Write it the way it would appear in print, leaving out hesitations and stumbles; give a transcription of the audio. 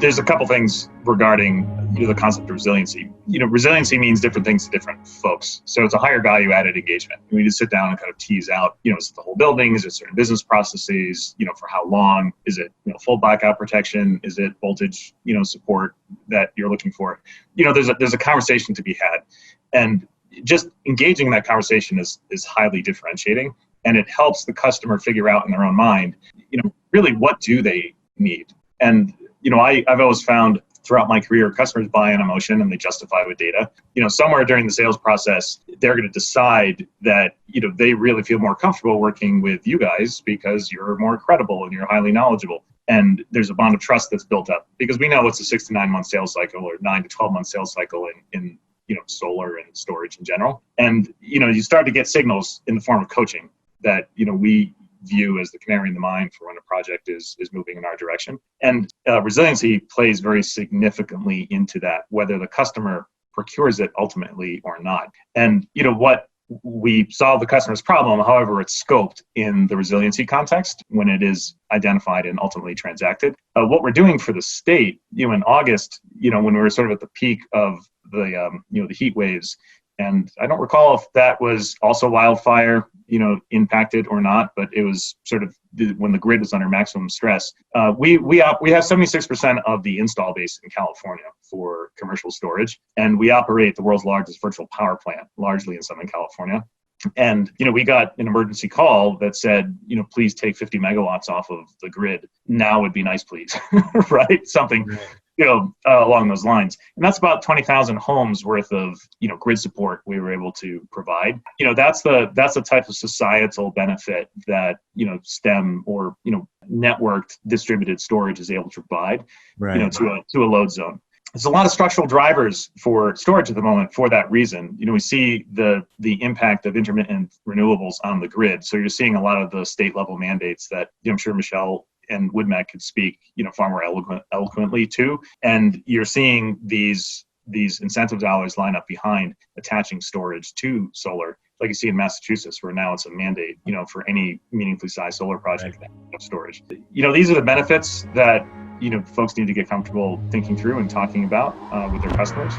there's a couple things regarding the concept of resiliency. Resiliency means different things to different folks. So it's a higher value added engagement. We need to sit down and kind of tease out, is it the whole building? Is it certain business processes? For how long? Is it, full blackout protection? Is it voltage, support that you're looking for? There's a conversation to be had. And just engaging in that conversation is highly differentiating. And it helps the customer figure out in their own mind, really what do they need? And, I've always found throughout my career, customers buy an emotion and they justify with data. Somewhere during the sales process, they're going to decide that, they really feel more comfortable working with you guys because you're more credible and you're highly knowledgeable. And there's a bond of trust that's built up because we know it's a 6 to 9 month sales cycle or 9 to 12 month sales cycle in solar and storage in general. And, you start to get signals in the form of coaching that, we view as the canary in the mine for when a project is moving in our direction. And resiliency plays very significantly into that, whether the customer procures it ultimately or not. And, what we solve the customer's problem, however it's scoped in the resiliency context when it is identified and ultimately transacted. What we're doing for the state, in August, when we were sort of at the peak of the, the heat waves, and I don't recall if that was also wildfire, impacted or not, but it was sort of when the grid was under maximum stress. We have 76% of the install base in California for commercial storage, and we operate the world's largest virtual power plant, largely in Southern California. And, we got an emergency call that said, please take 50 megawatts off of the grid. Now would be nice, please, right? Something. Along those lines. And that's about 20,000 homes worth of, grid support we were able to provide. That's the type of societal benefit that, STEM or, networked distributed storage is able to provide, right. To a load zone. There's a lot of structural drivers for storage at the moment for that reason. We see the impact of intermittent renewables on the grid. So you're seeing a lot of the state level mandates that I'm sure Michelle and WoodMac could speak, far more eloquently to. And you're seeing these incentive dollars line up behind attaching storage to solar, like you see in Massachusetts, where now it's a mandate, for any meaningfully sized solar project of storage. These are the benefits that, folks need to get comfortable thinking through and talking about with their customers.